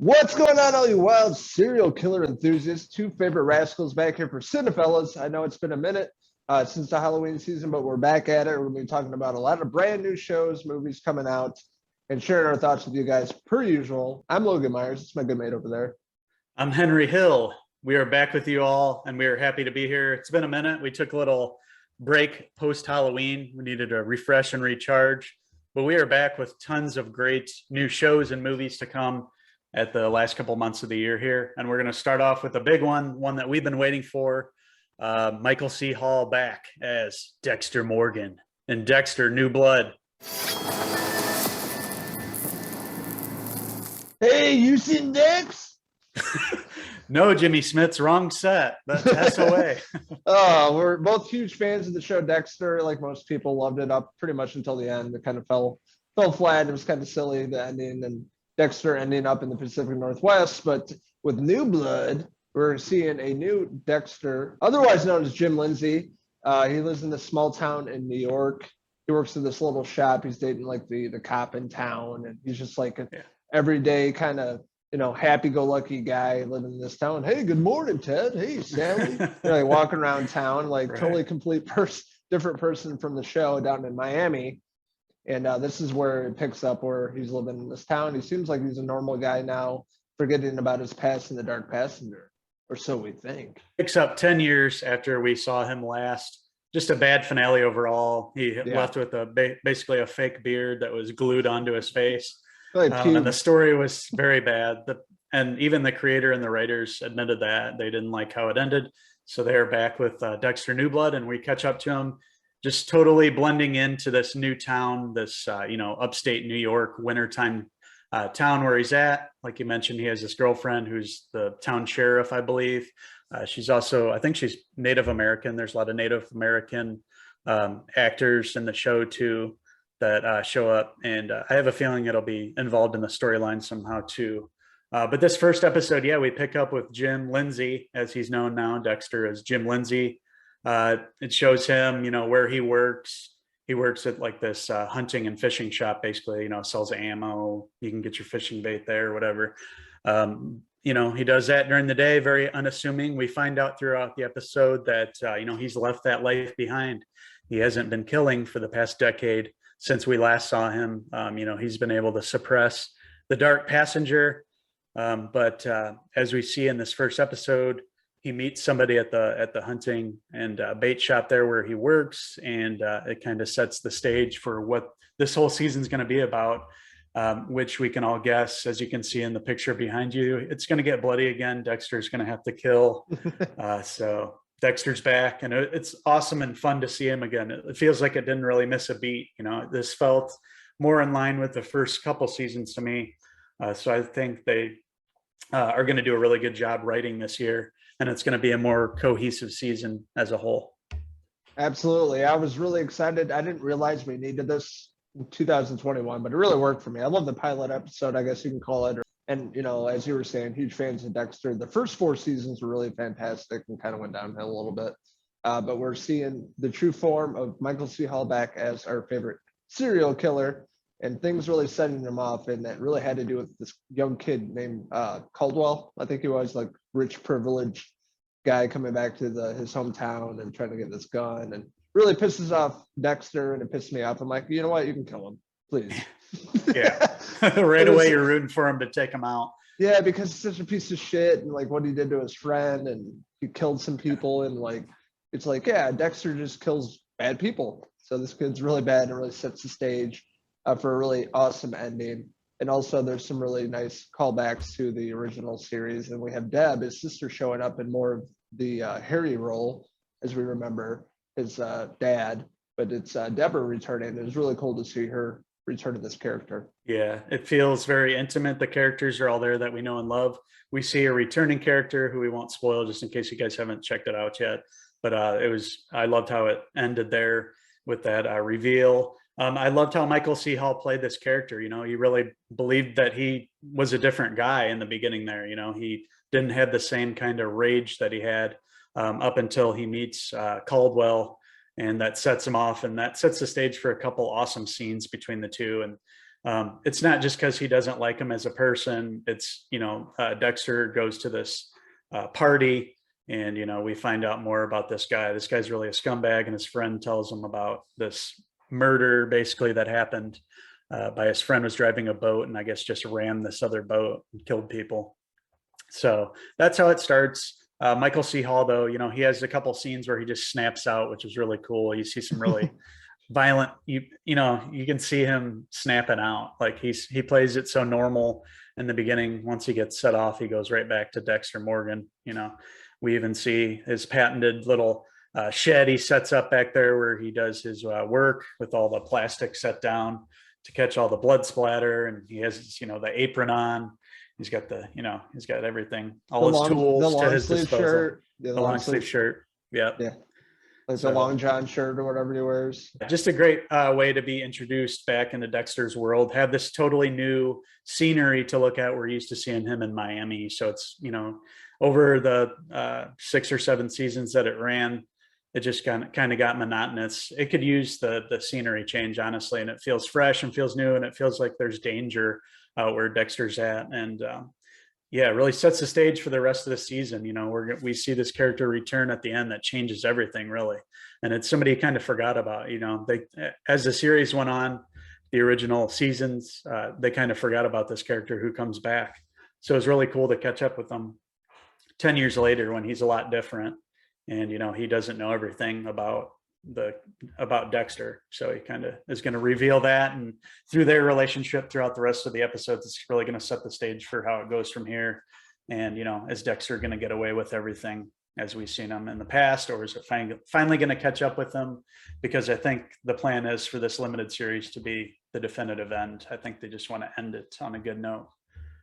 What's going on, all you wild serial killer enthusiasts? Two favorite rascals back here for Cinephellas. I know it's been a minute since the Halloween season, but we're back at it. We're going to be talking about a lot of brand new shows, movies coming out, and sharing our thoughts with you guys per usual. I'm Logan Myers. It's my good mate over there. I'm Henry Hill. We are back with you all, and we are happy to be here. It's been a minute. We took a little break post-Halloween. We needed to refresh and recharge, but we are back with tons of great new shows and movies to come at the last couple months of the year here. And we're going to start off with a big one that we've been waiting for. Michael C. Hall back as Dexter Morgan in Dexter New Blood. Hey, you seen Dex? No, Jimmy Smith's wrong set. That's away. Oh, we're both huge fans of the show Dexter. Like most people, loved it up pretty much until the end. It kind of fell flat. It was kind of silly, the ending, and Dexter ending up in the Pacific Northwest. But with New Blood, we're seeing a new Dexter, otherwise known as Jim Lindsay. He lives in this small town in New York. He works in this little shop. He's dating like the cop in town, and he's just like an everyday kind of happy-go-lucky guy living in this town. Hey, good morning, Ted. Hey, Sally. Like walking around town, like right. Totally complete different person from the show down in Miami. And this is where it picks up, where he's living in this town. He seems like he's a normal guy now, forgetting about his past in the Dark Passenger, or so we think. Picks up 10 years after we saw him last. Just a bad finale overall. He left with basically a fake beard that was glued onto his face. And the story was very bad. And even the creator and the writers admitted that they didn't like how it ended. So they're back with Dexter New Blood, and we catch up to him, just totally blending into this new town, this upstate New York wintertime town where he's at. Like you mentioned, he has this girlfriend who's the town sheriff, I believe. She's also, I think she's Native American. There's a lot of Native American actors in the show too that show up, and I have a feeling it'll be involved in the storyline somehow too. But this first episode, we pick up with Jim Lindsay, as he's known now. Dexter as Jim Lindsay. It shows him, where he works. He works at like this hunting and fishing shop, basically, sells ammo. You can get your fishing bait there or whatever. He does that during the day, very unassuming. We find out throughout the episode that, he's left that life behind. He hasn't been killing for the past decade since we last saw him. He's been able to suppress the Dark Passenger. But as we see in this first episode, he meets somebody at the hunting and bait shop there where he works, and it kind of sets the stage for what this whole season is going to be about, which we can all guess. As you can see in the picture behind you, it's going to get bloody again. Dexter's going to have to kill. So Dexter's back, and it's awesome and fun to see him again. It feels like it didn't really miss a beat. This felt more in line with the first couple seasons to me. So I think they are going to do a really good job writing this year, and it's going to be a more cohesive season as a whole. Absolutely. I was really excited. I didn't realize we needed this in 2021, but it really worked for me. I love the pilot episode, I guess you can call it. And, as you were saying, huge fans of Dexter. The first 4 seasons were really fantastic and kind of went downhill a little bit. But we're seeing the true form of Michael C. Hall back as our favorite serial killer, and things really setting him off. And that really had to do with this young kid named Caldwell. I think he was like rich, privileged guy coming back to his hometown and trying to get this gun, and really pisses off Dexter, and it pissed me off. I'm like, you know what? You can kill him, please. Right away you're rooting for him to take him out. Yeah, because he's such a piece of shit, and like what he did to his friend, and he killed some people, and like it's like, Dexter just kills bad people. So this kid's really bad, and really sets the stage for a really awesome ending. And also there's some really nice callbacks to the original series, and we have Deb, his sister, showing up in more of the Harry role, as we remember his dad, but it's Deborah returning. It was really cool to see her return to this character. Yeah, it feels very intimate. The characters are all there that we know and love. We see a returning character who we won't spoil, just in case you guys haven't checked it out yet. But I loved how it ended there with that reveal. I loved how Michael C. Hall played this character. You really believed that he was a different guy in the beginning there. He didn't have the same kind of rage that he had up until he meets Caldwell, and that sets him off, and that sets the stage for a couple awesome scenes between the two. And It's not just because he doesn't like him as a person. It's, Dexter goes to this party, and, we find out more about this guy. This guy's really a scumbag, and his friend tells him about this murder basically that happened by his friend was driving a boat, and I guess just rammed this other boat and killed people. So that's how it starts. Michael C. Hall, though, he has a couple scenes where he just snaps out, which is really cool. You see some really violent, you can see him snapping out. Like he plays it so normal in the beginning. Once he gets set off, he goes right back to Dexter Morgan. We even see his patented little shed he sets up back there where he does his work with all the plastic set down to catch all the blood splatter. And he has, the apron on. He's got he's got everything, all his tools to his disposal. The long sleeve shirt. Yeah. Like the long john shirt or whatever he wears. Just a great way to be introduced back into Dexter's world. Have this totally new scenery to look at. We're used to seeing him in Miami. So it's, over the 6 or 7 seasons that it ran, it just kind of got monotonous. It could use the scenery change, honestly, and it feels fresh and feels new, and it feels like there's danger where Dexter's at. And it really sets the stage for the rest of the season. We see this character return at the end that changes everything, really. And it's somebody you kind of forgot about. As the series went on, the original seasons, they kind of forgot about this character who comes back. So it's really cool to catch up with them 10 years later when he's a lot different. And, he doesn't know everything about Dexter. So he kind of is going to reveal that, and through their relationship throughout the rest of the episodes, it's really going to set the stage for how it goes from here. And, is Dexter going to get away with everything as we've seen him in the past, or is it finally going to catch up with him? Because I think the plan is for this limited series to be the definitive end. I think they just want to end it on a good note.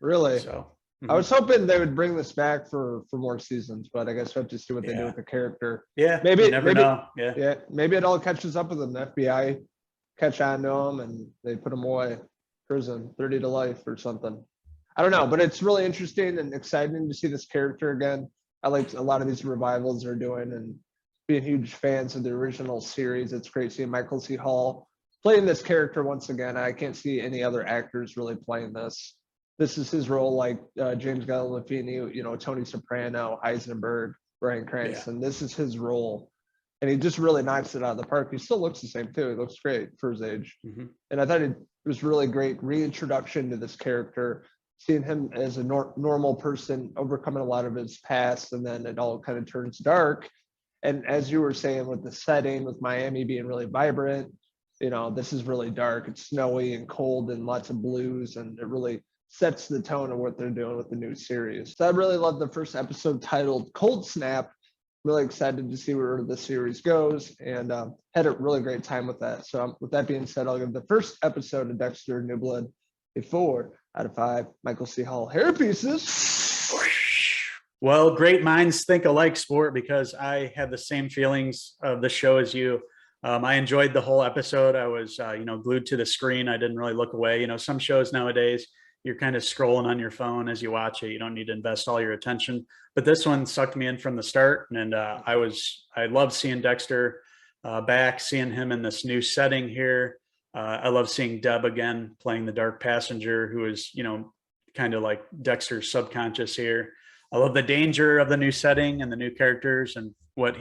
Really? So I was hoping they would bring this back for more seasons, but I guess we'll have to see what they do with the character. Yeah, maybe you never know. Yeah, maybe it all catches up with them. The FBI catch on to him and they put him away, prison, 30 to life or something. I don't know, but it's really interesting and exciting to see this character again. I like a lot of these revivals they're doing, and being huge fans of the original series. It's great seeing Michael C. Hall playing this character once again. I can't see any other actors really playing this. This is his role, like James Gandolfini, Tony Soprano, Heisenberg, Bryan Cranston. This is his role, and he just really knocks it out of the park. He still looks the same too. He looks great for his age, and I thought it was really great reintroduction to this character, seeing him as a normal person overcoming a lot of his past, and then it all kind of turns dark. And as you were saying, with the setting, with Miami being really vibrant, this is really dark. It's snowy and cold and lots of blues, and it really sets the tone of what they're doing with the new series. So I really love the first episode titled Cold Snap. Really excited to see where the series goes, and had a really great time with that. So with that being said, I'll give the first episode of Dexter New Blood a 4 out of 5 Michael C. Hall hair pieces. Well, great minds think alike, sport, because I had the same feelings of the show as you. I enjoyed the whole episode. I was, glued to the screen. I didn't really look away. Some shows nowadays, you're kind of scrolling on your phone as you watch it. You don't need to invest all your attention, but this one sucked me in from the start. And I love seeing Dexter back, seeing him in this new setting here. I love seeing Deb again, playing the dark passenger, who is, kind of like Dexter's subconscious here. I love the danger of the new setting and the new characters and what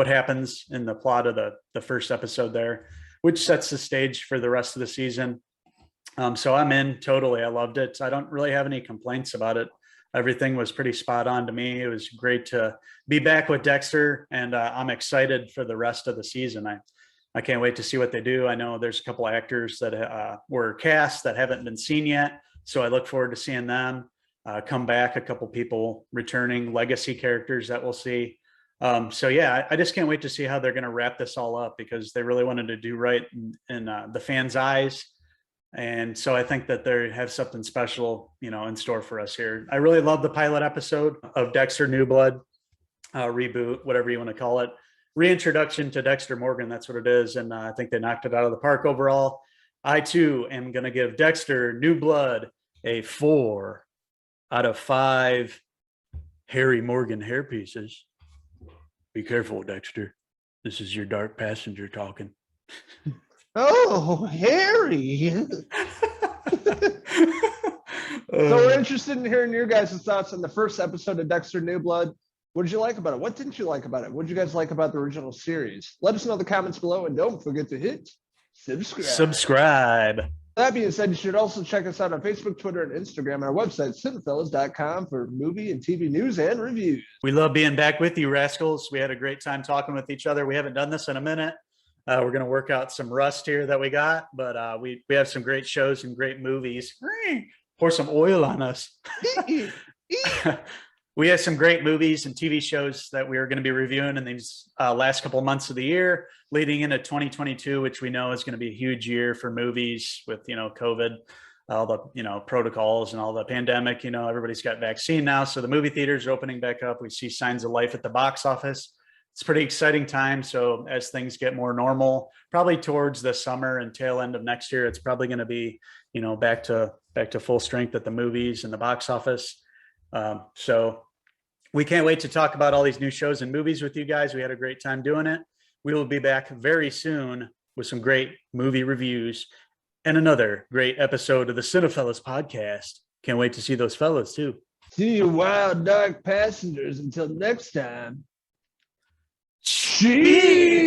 happens in the plot of the first episode there, which sets the stage for the rest of the season. So I'm in totally. I loved it. I don't really have any complaints about it. Everything was pretty spot on to me. It was great to be back with Dexter, and I'm excited for the rest of the season. I can't wait to see what they do. I know there's a couple of actors that were cast that haven't been seen yet, so I look forward to seeing them come back. A couple people returning, legacy characters that we'll see. I just can't wait to see how they're going to wrap this all up, because they really wanted to do right in the fans' eyes. And so I think that they have something special, in store for us here. I really love the pilot episode of Dexter New Blood, reboot, whatever you want to call it. Reintroduction to Dexter Morgan, that's what it is. And I think they knocked it out of the park overall. I, too, am going to give Dexter New Blood a 4 out of 5 Harry Morgan hair pieces. Be careful, Dexter. This is your dark passenger talking. Oh, Harry. So we're interested in hearing your guys' thoughts on the first episode of Dexter New Blood. What did you like about it? What didn't you like about it? What did you guys like about the original series? Let us know in the comments below, and don't forget to hit subscribe. That being said, you should also check us out on Facebook, Twitter, and Instagram, and our website, Cinephellas.com, for movie and TV news and reviews. We love being back with you, rascals. We had a great time talking with each other. We haven't done this in a minute. We're going to work out some rust here that we got, but we have some great shows and great movies. Pour some oil on us. We have some great movies and TV shows that we are going to be reviewing in these last couple of months of the year, leading into 2022, which we know is going to be a huge year for movies with, COVID, all the, protocols and all the pandemic. Everybody's got vaccine now. So the movie theaters are opening back up. We see signs of life at the box office. It's a pretty exciting time. So as things get more normal, probably towards the summer and tail end of next year, it's probably going to be, back to full strength at the movies and the box office. So we can't wait to talk about all these new shows and movies with you guys. We had a great time doing it. We will be back very soon with some great movie reviews and another great episode of the Cinephellas podcast. Can't wait to see those fellas too. See you wild, dark passengers. Until next time. Cheers!